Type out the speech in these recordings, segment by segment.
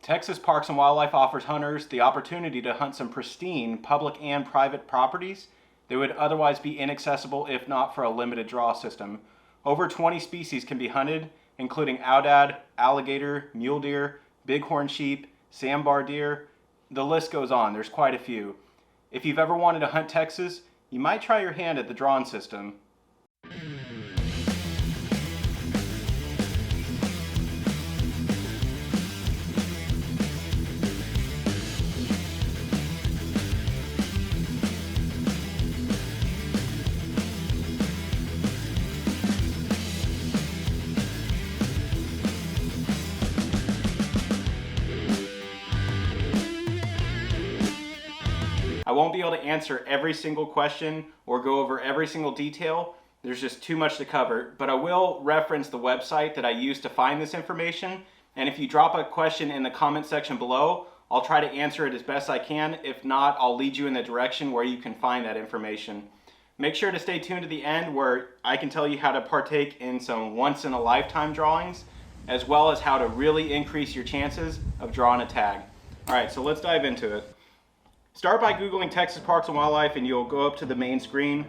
Texas Parks and Wildlife offers hunters the opportunity to hunt some pristine public and private properties that would otherwise be inaccessible if not for a limited draw system. Over 20 species can be hunted, including aoudad, alligator, mule deer, bighorn sheep, sambar deer. The list goes on, there's quite a few. If you've ever wanted to hunt Texas, you might try your hand at the drawn system. I won't be able to answer every single question or go over every single detail. There's just too much to cover, but I will reference the website that I used to find this information. And if you drop a question in the comment section below, I'll try to answer it as best I can. If not, I'll lead you in the direction where you can find that information. Make sure to stay tuned to the end where I can tell you how to partake in some once-in-a-lifetime drawings, as well as how to really increase your chances of drawing a tag. All right, so let's dive into it. Start by Googling Texas Parks and Wildlife and you'll go up to the main screen.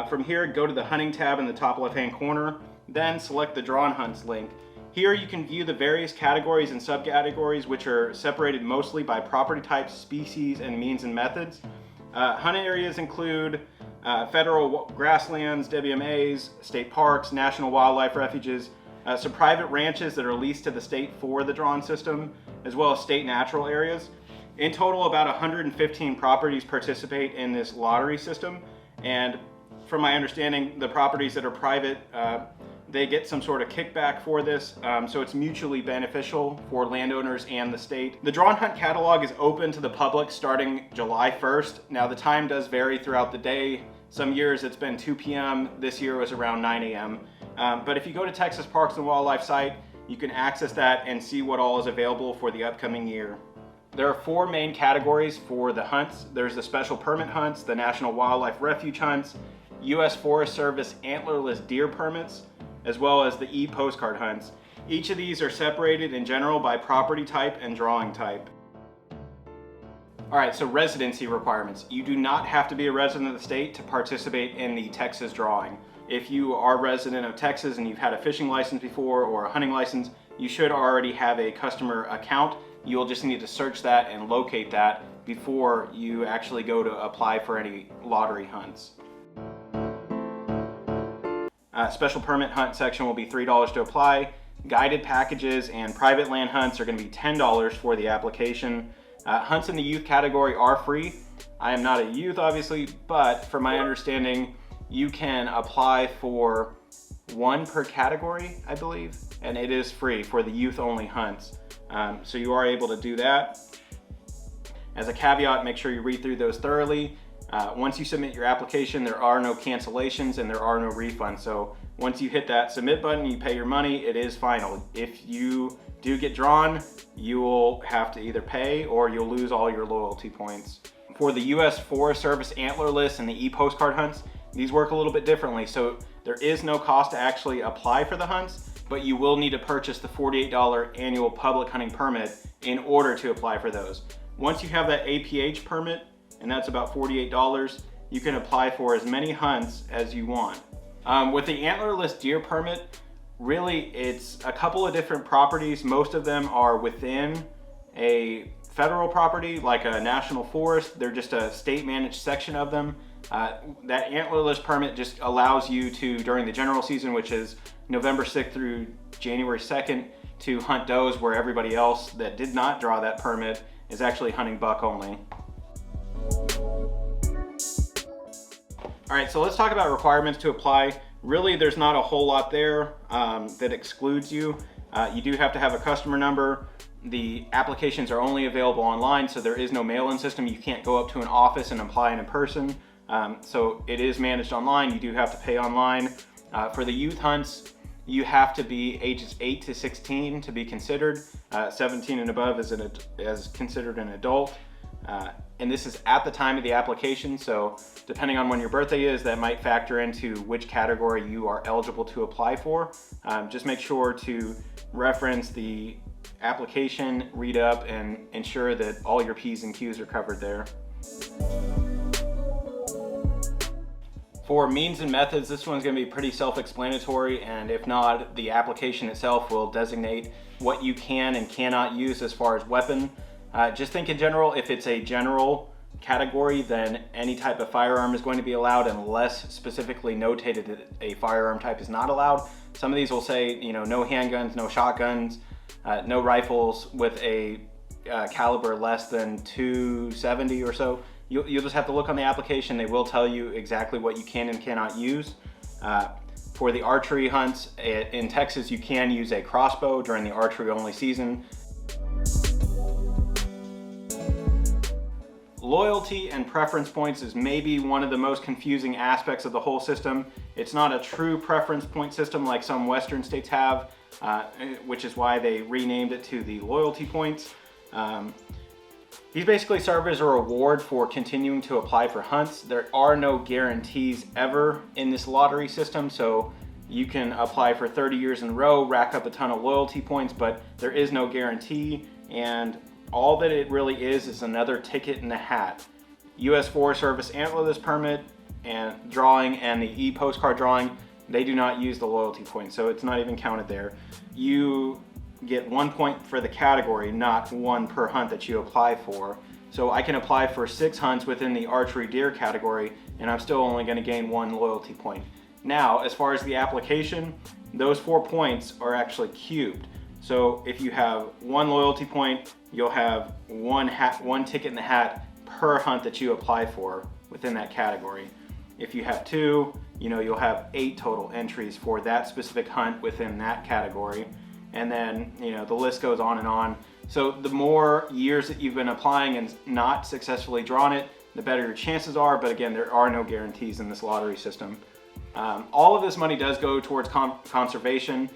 From here, go to the hunting tab in the top left-hand corner, then select the Drawn Hunts link. Here you can view the various categories and subcategories which are separated mostly by property types, species, and means and methods. Hunt areas include federal grasslands, WMAs, state parks, national wildlife refuges, some private ranches that are leased to the state for the drawn system, as well as state natural areas. In total, about 115 properties participate in this lottery system, and from my understanding, the properties that are private, they get some sort of kickback for this, so it's mutually beneficial for landowners and the state. The Drawn Hunt catalog is open to the public starting July 1st. Now the time does vary throughout the day. Some years it's been 2 p.m., this year was around 9 a.m. But if you go to Texas Parks and Wildlife site, you can access that and see what all is available for the upcoming year. There are 4 main categories for the hunts. There's the special permit hunts, the National Wildlife Refuge hunts, U.S. Forest Service antlerless deer permits, as well as the e-postcard hunts. Each of these are separated in general by property type and drawing type. All right, so residency requirements. You do not have to be a resident of the state to participate in the Texas drawing. If you are a resident of Texas and you've had a fishing license before or a hunting license, you should already have a customer account. You'll just need to search that and locate that before you actually go to apply for any lottery hunts. Special permit hunt section will be $3 to apply. Guided packages and private land hunts are going to be $10 for the application. Hunts in the youth category are free. I am not a youth, obviously, but from my understanding, you can apply for 1 per category, I believe, and it is free for the youth-only hunts. So you are able to do that. As a caveat, make sure you read through those thoroughly. Once you submit your application, there are no cancellations and there are no refunds. So once you hit that submit button, you pay your money, it is final. If you do get drawn, you will have to either pay or you'll lose all your loyalty points. For the U.S. Forest Service antlerless and the e-postcard hunts, these work a little bit differently. So there is no cost to actually apply for the hunts, but you will need to purchase the $48 annual public hunting permit in order to apply for those. Once you have that APH permit, and that's about $48, you can apply for as many hunts as you want. With the antlerless deer permit, really it's a couple of different properties. Most of them are within a federal property, like a national forest. They're just a state managed section of them. That antlerless permit just allows you to, during the general season, which is November 6th through January 2nd, to hunt does where everybody else that did not draw that permit is actually hunting buck only. All right, so let's talk about requirements to apply. Really, there's not a whole lot there that excludes you. You do have to have a customer number. The applications are only available online, so there is no mail-in system. You can't go up to an office and apply in person. So it is managed online. You do have to pay online. For the youth hunts, you have to be ages 8 to 16 to be considered. 17 and above is considered an adult. And this is at the time of the application, so depending on when your birthday is, that might factor into which category you are eligible to apply for. Just make sure to reference the application, read up, and ensure that all your P's and Q's are covered there. For means and methods, this one's going to be pretty self-explanatory, and if not, the application itself will designate what you can and cannot use as far as weapon. Just think in general, if it's a general category, then any type of firearm is going to be allowed unless specifically notated that a firearm type is not allowed. Some of these will say, you know, no handguns, no shotguns, no rifles with a caliber less than .270 or so. You'll just have to look on the application. They will tell you exactly what you can and cannot use. For the archery hunts in Texas, you can use a crossbow during the archery only season. Loyalty and preference points is maybe one of the most confusing aspects of the whole system. It's not a true preference point system like some Western states have, which is why they renamed it to the loyalty points. These basically serve as a reward for continuing to apply for hunts. There are no guarantees ever in this lottery system, so you can apply for 30 years in a row, rack up a ton of loyalty points, but there is no guarantee, and all that it really is another ticket in the hat. U.S. Forest Service antlerless permit and drawing and the e-postcard drawing, they do not use the loyalty points, so it's not even counted there. You get 1 point for the category, not one per hunt that you apply for. So I can apply for 6 hunts within the archery deer category, and I'm still only going to gain 1 loyalty point. Now, as far as the application, those 4 points are actually cubed. So if you have 1 loyalty point, you'll have one ticket in the hat per hunt that you apply for within that category. If you have 2, you know, you'll have 8 total entries for that specific hunt within that category. And then, you know, the list goes on and on. So the more years that you've been applying and not successfully drawn it, the better your chances are. But again, there are no guarantees in this lottery system. All of this money does go towards conservation.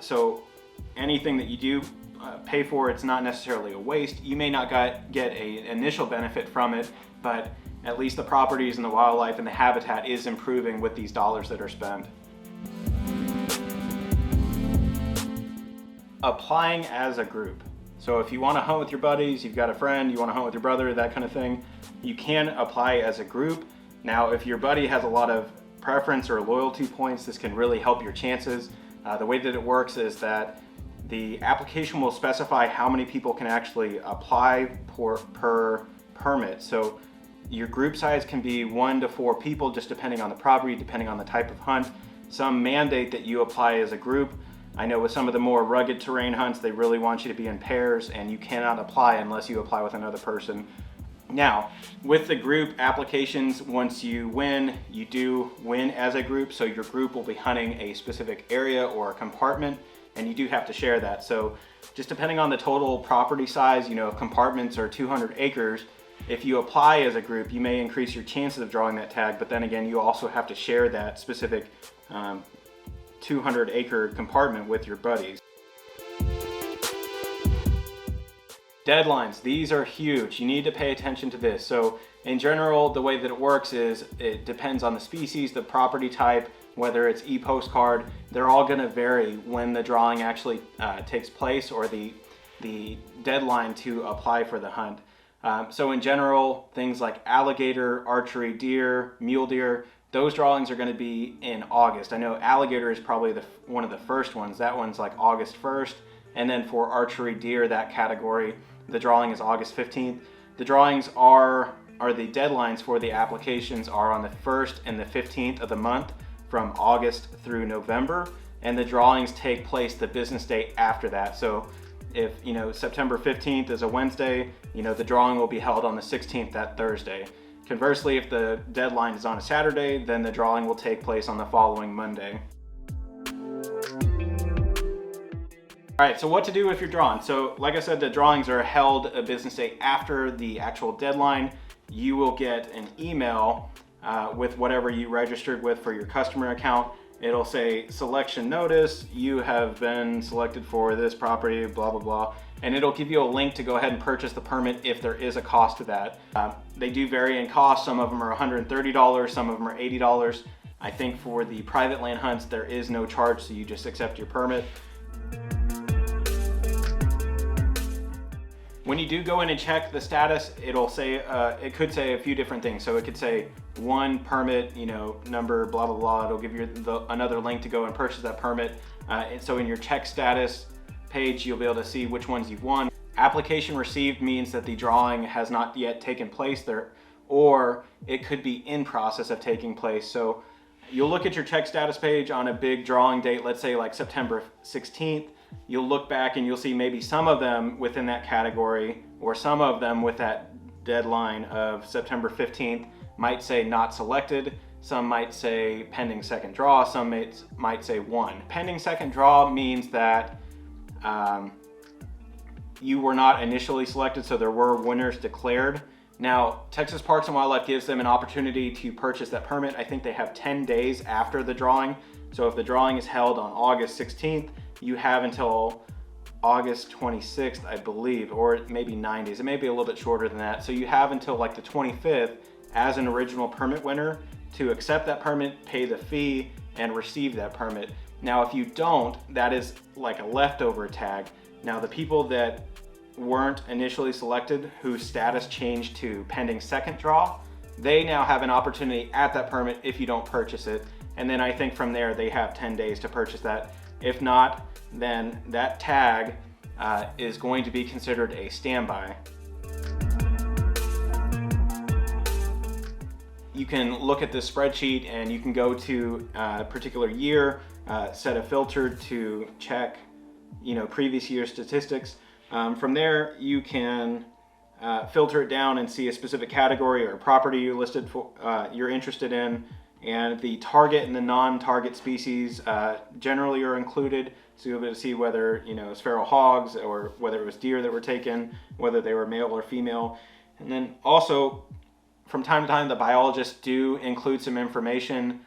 So anything that you do pay for, it's not necessarily a waste. You may not get an initial benefit from it, but at least the properties and the wildlife and the habitat is improving with these dollars that are spent. Applying as a group. So if you want to hunt with your buddies, you've got a friend, you want to hunt with your brother, that kind of thing, you can apply as a group. Now, if your buddy has a lot of preference or loyalty points, this can really help your chances. The way that it works is that the application will specify how many people can actually apply per permit. So your group size can be 1 to 4 people, just depending on the property, depending on the type of hunt. Some mandate that you apply as a group. I know with some of the more rugged terrain hunts, they really want you to be in pairs, and you cannot apply unless you apply with another person. Now, with the group applications, once you win, you do win as a group, so your group will be hunting a specific area or a compartment, and you do have to share that. So just depending on the total property size, you know, if compartments are 200 acres, if you apply as a group, you may increase your chances of drawing that tag, but then again, you also have to share that specific 200-acre compartment with your buddies. Deadlines, these are huge. You need to pay attention to this. So in general, the way that it works is it depends on the species, the property type, whether it's e-postcard. They're all going to vary when the drawing actually takes place, or the deadline to apply for the hunt. So in general, things like alligator, archery deer, mule deer, those drawings are going to be in August. I know alligator is probably one of the first ones. That one's like August 1st. And then for archery deer, that category, the drawing is August 15th. The drawings are the deadlines for the applications are on the 1st and the 15th of the month from August through November. And the drawings take place the business day after that. So if, you know, September 15th is a Wednesday, you know, the drawing will be held on the 16th, that Thursday. Conversely, if the deadline is on a Saturday, then the drawing will take place on the following Monday. All right, so what to do if you're drawn? So like I said, the drawings are held a business day after the actual deadline. You will get an email with whatever you registered with for your customer account. It'll say selection notice, you have been selected for this property, blah, blah, blah. And it'll give you a link to go ahead and purchase the permit if there is a cost to that. They do vary in cost. Some of them are $130, some of them are $80. I think for the private land hunts, there is no charge, so you just accept your permit. When you do go in and check the status, it'll say, it could say a few different things. So it could say one permit, you know, number, blah, blah, blah. It'll give you another link to go and purchase that permit. And so in your check status page, you'll be able to see which ones you've won. Application received means that the drawing has not yet taken place there, or it could be in process of taking place. So you'll look at your check status page on a big drawing date, let's say like September 16th. You'll look back and you'll see maybe some of them within that category, or some of them with that deadline of September 15th might say not selected. Some might say pending second draw. Some might say won. Pending second draw means that you were not initially selected, so there were winners declared. Now, Texas Parks and Wildlife gives them an opportunity to purchase that permit. I think they have 10 days after the drawing. So if the drawing is held on August 16th, you have until August 26th, I believe, or maybe 9 days. It may be a little bit shorter than that. So you have until like the 25th as an original permit winner to accept that permit, pay the fee, and receive that permit. Now, if you don't, that is like a leftover tag. Now, the people that weren't initially selected, whose status changed to pending second draw, they now have an opportunity at that permit if you don't purchase it. And then I think from there, they have 10 days to purchase that. If not, then that tag is going to be considered a standby. You can look at this spreadsheet and you can go to a particular year, set a filter to check, you know, previous year statistics. From there, you can filter it down and see a specific category or property you're listed for, you're interested in, and the target and the non-target species generally are included. So you'll be able to see whether, you know, it's feral hogs or whether it was deer that were taken, whether they were male or female. And then also, from time to time, the biologists do include some information,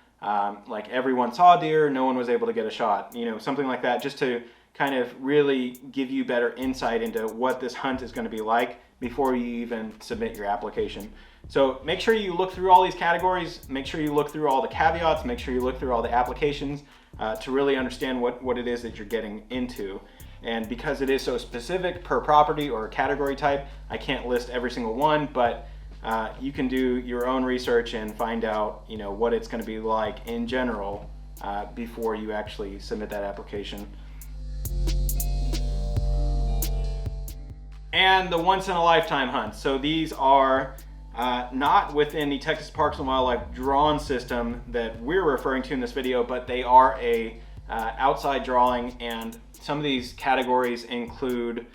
like everyone saw deer, no one was able to get a shot, you know, something like that, just to kind of really give you better insight into what this hunt is going to be like before you even submit your application. So make sure you look through all these categories, make sure you look through all the caveats, make sure you look through all the applications to really understand what it is that you're getting into. And because it is so specific per property or category type, I can't list every single one, but you can do your own research and find out, you know, what it's going to be like in general before you actually submit that application. And the once-in-a-lifetime hunts. So these are not within the Texas Parks and Wildlife drawn system that we're referring to in this video, but they are a outside drawing, and some of these categories include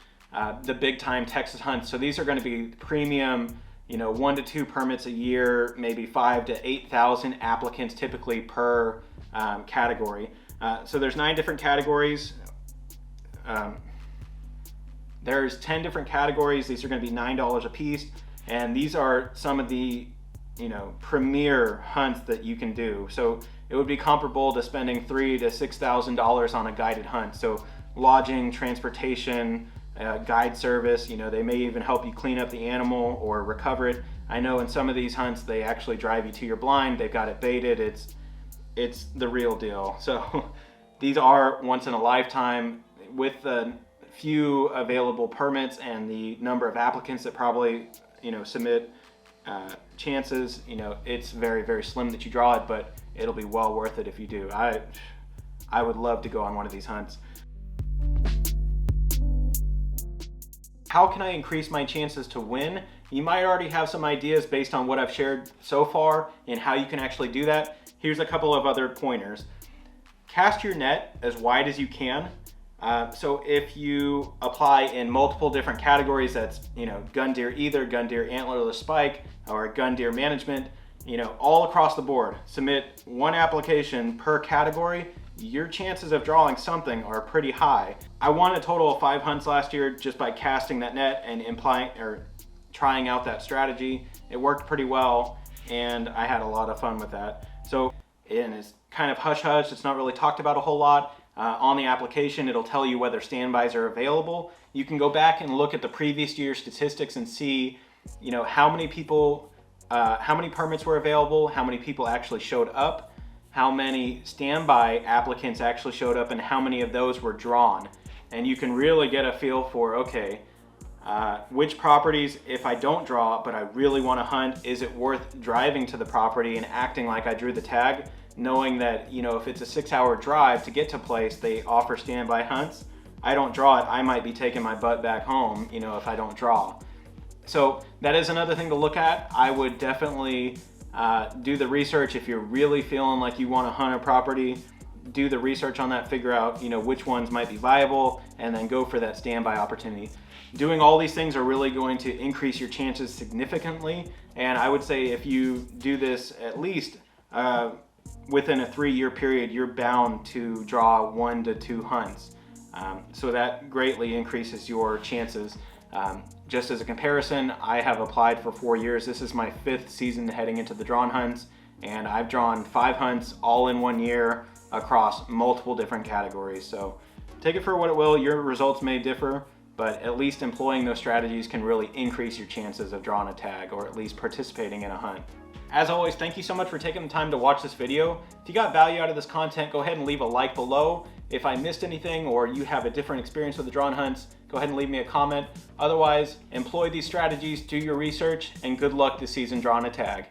the big-time Texas hunts. So these are going to be premium, you know, 1 to 2 permits a year, maybe 5,000 to 8,000 applicants typically per category. So there's 9 different categories. There's 10 different categories. These are going to be $9 a piece, and these are some of the, you know, premier hunts that you can do. So it would be comparable to spending $3,000 to $6,000 on a guided hunt. So lodging, transportation, guide service, you know, they may even help you clean up the animal or recover it. I know in some of these hunts, they actually drive you to your blind. They've got it baited. It's the real deal. So these are once in a lifetime. With the few available permits and the number of applicants that probably, you know, submit, chances, you know, it's very, very slim that you draw it, but it'll be well worth it if you do. I would love to go on one of these hunts. How can I increase my chances to win? You might already have some ideas based on what I've shared so far and how you can actually do that. Here's a couple of other pointers. Cast your net as wide as you can. So if you apply in multiple different categories, that's, you know, gun deer either, gun deer antlerless spike, or gun deer management, you know, all across the board, submit one application per category, your chances of drawing something are pretty high. I won a total of 5 hunts last year just by casting that net and trying out that strategy. It worked pretty well, and I had a lot of fun with that. So, and it's kind of hush-hush, it's not really talked about a whole lot. On the application, it'll tell you whether standbys are available. You can go back and look at the previous year's statistics and see, you know, how many people, how many permits were available, how many people actually showed up, how many standby applicants actually showed up, and how many of those were drawn. And you can really get a feel for, okay, which properties, if I don't draw but I really want to hunt, is it worth driving to the property and acting like I drew the tag, knowing that, you know, if it's a 6-hour drive to get to place, they offer standby hunts. I don't draw it, I might be taking my butt back home, you know, if I don't draw. So that is another thing to look at. I would definitely do the research. If you're really feeling like you want to hunt a property, do the research on that, figure out, you know, which ones might be viable, and then go for that standby opportunity. Doing all these things are really going to increase your chances significantly, and I would say if you do this at least within a 3-year period, you're bound to draw 1 to 2 hunts. So that greatly increases your chances. Just as a comparison, I have applied for 4 years. This is my 5th season heading into the drawn hunts, and I've drawn 5 hunts all in 1 year across multiple different categories. So take it for what it will. Your results may differ, but at least employing those strategies can really increase your chances of drawing a tag, or at least participating in a hunt. As always, thank you so much for taking the time to watch this video. If you got value out of this content, go ahead and leave a like below. If I missed anything or you have a different experience with the drawn hunts, go ahead and leave me a comment. Otherwise, employ these strategies, do your research, and good luck this season drawing a tag.